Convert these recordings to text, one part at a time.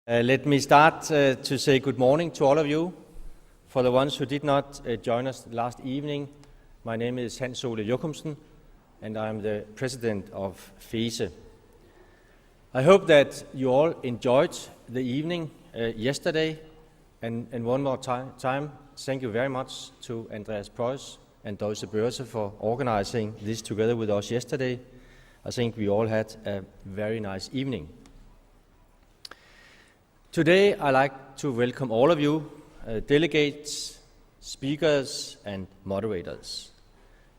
Let me start to say good morning to all of you. For the ones who did not join us last evening, my name is Hans Ole Jochumsen, and I'm the president of FESE. I hope that you all enjoyed the evening yesterday, and one more time, thank you very much to Andreas Preuss and Deutsche Börse for organizing this together with us yesterday. I think we all had a very nice evening. Today, I'd like to welcome all of you, delegates, speakers, and moderators.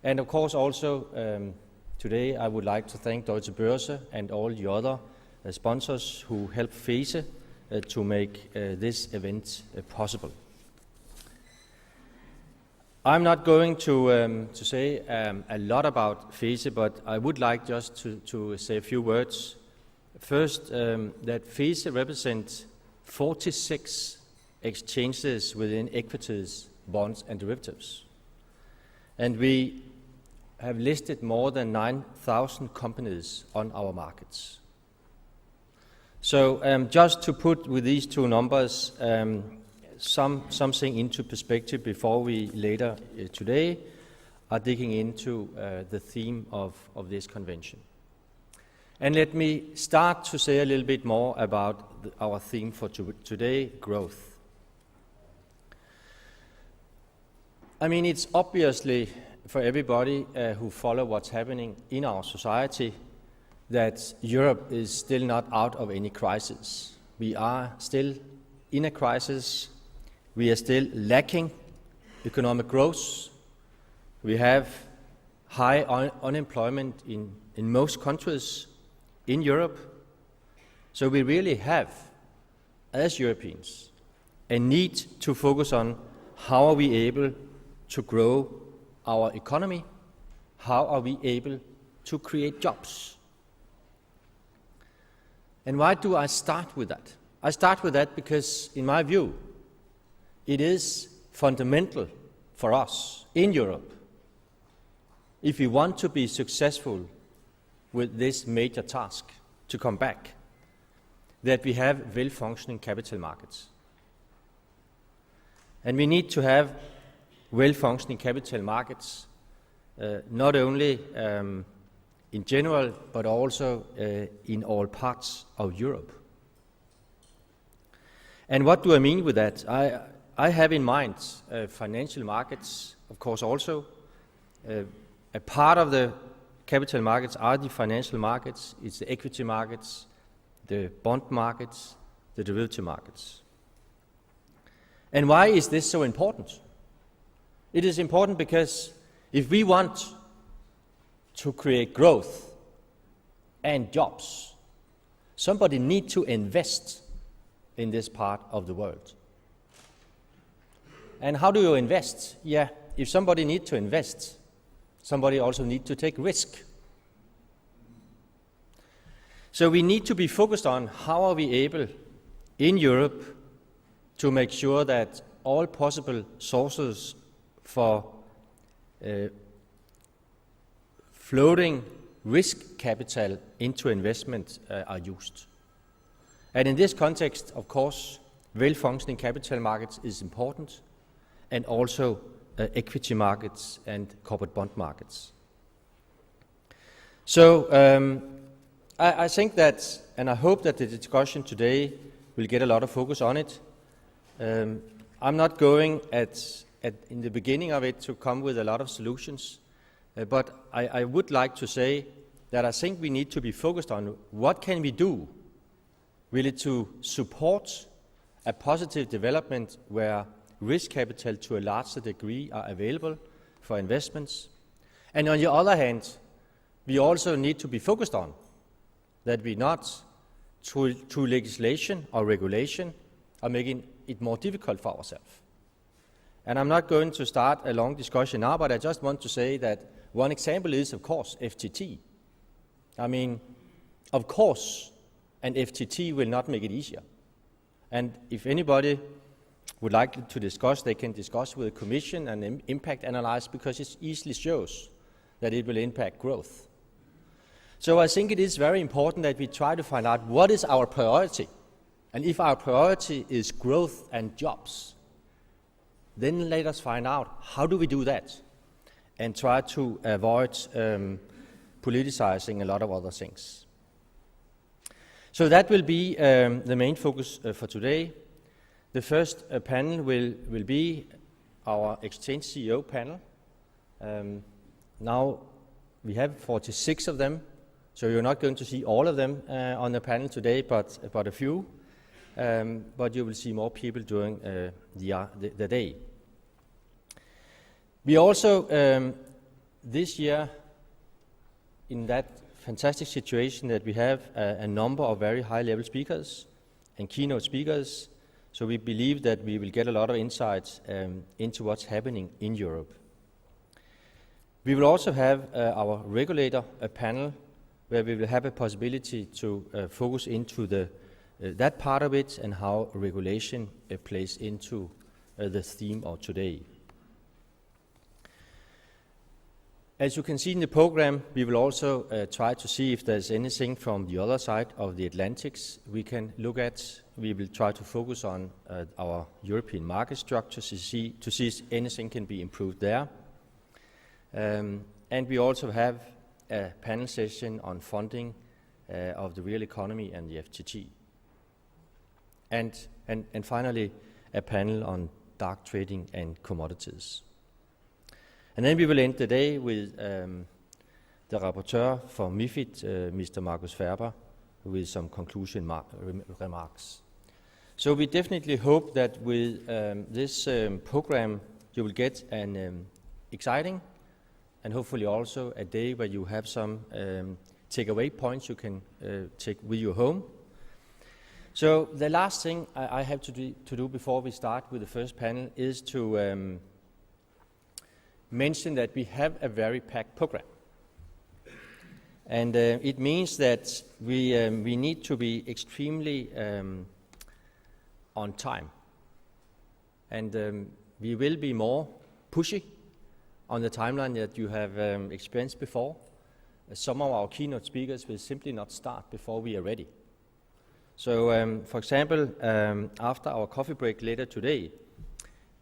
And of course, also, today I would like to thank Deutsche Börse and all the other sponsors who helped FESE to make this event possible. I'm not going to say a lot about FESE, but I would like just to say a few words. First, that FESE represents 46 exchanges within equities, bonds, and derivatives. And we have listed more than 9,000 companies on our markets. So just to put with these two numbers something into perspective before we later today are digging into the theme of this convention. And let me start to say a little bit more about our theme for today, growth. I mean, it's obviously for everybody who follow what's happening in our society that Europe is still not out of any crisis. We are still in a crisis. We are still lacking economic growth. We have high unemployment in most countries in Europe. So we really have, as Europeans, a need to focus on how are we able to grow our economy, how are we able to create jobs. And why do I start with that? I start with that because, in my view, it is fundamental for us in Europe, if we want to be successful with this major task to come back, that we have well-functioning capital markets. And we need to have well-functioning capital markets, not only in general, but also in all parts of Europe. And what do I mean with that? I have in mind financial markets, of course, also. A part of the capital markets are the financial markets, it's the equity markets, the bond markets, the derivative markets. And why is this so important? It is important because if we want to create growth and jobs, somebody needs to invest in this part of the world. And how do you invest? Yeah, if somebody needs to invest, somebody also needs to take risk. So we need to be focused on how are we able in Europe to make sure that all possible sources for floating risk capital into investment are used. And in this context, of course, well-functioning capital markets is important, and also equity markets and corporate bond markets. So I think that, and I hope that the discussion today will get a lot of focus on it. I'm not going in the beginning of it to come with a lot of solutions, but I would like to say that I think we need to be focused on what can we do really to support a positive development where risk capital to a larger degree are available for investments. And on the other hand, we also need to be focused on that we not, through legislation or regulation, are making it more difficult for ourselves. And I'm not going to start a long discussion now, but I just want to say that one example is, of course, FTT. I mean, of course, an FTT will not make it easier. And if anybody would like to discuss, they can discuss with the Commission and impact analyze, because it easily shows that it will impact growth. So I think it is very important that we try to find out what is our priority And if our priority is growth and jobs, then let us find out how do we do that and try to avoid politicizing a lot of other things. So that will be the main focus for today. The first panel will be our Exchange CEO panel. Now we have 46 of them, so you're not going to see all of them on the panel today, but a few. But you will see more people during the day. We also, this year, in that fantastic situation that we have a number of very high-level speakers and keynote speakers, so we believe that we will get a lot of insights into what's happening in Europe. We will also have our regulator panel, where we will have a possibility to focus into that part of it and how regulation plays into the theme of today. As you can see in the program, we will also try to see if there's anything from the other side of the Atlantics we can look at. We will try to focus on our European market structures to see if anything can be improved there. And we also have a panel session on funding of the real economy and the FTT. And finally, a panel on dark trading and commodities. And then we will end the day with the rapporteur for MiFID, Mr. Markus Ferber, with some conclusion remarks. So we definitely hope that with this program you will get an exciting and hopefully also a day where you have some takeaway points you can take with you home. So the last thing I have to do before we start with the first panel is to mention that we have a very packed program. And it means that we need to be extremely on time. And we will be more pushy on the timeline that you have experienced before. Some of our keynote speakers will simply not start before we are ready. So, for example, after our coffee break later today,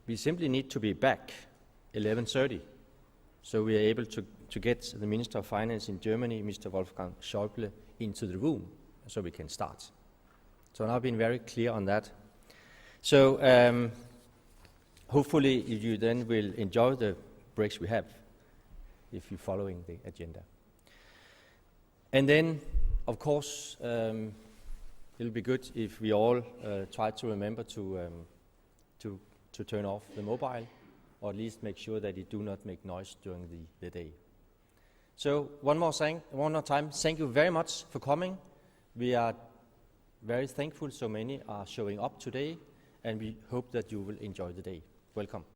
we simply need to be back 11:30, so we are able to get the Minister of Finance in Germany, Mr. Wolfgang Schäuble, into the room so we can start. So I've been very clear on that. So hopefully you then will enjoy the breaks we have if you're following the agenda. And then, of course, it'll be good if we all try to remember to turn off the mobile, or at least make sure that it do not make noise during the day. So one more time, thank you very much for coming. We are very thankful so many are showing up today, and we hope that you will enjoy the day. Welcome.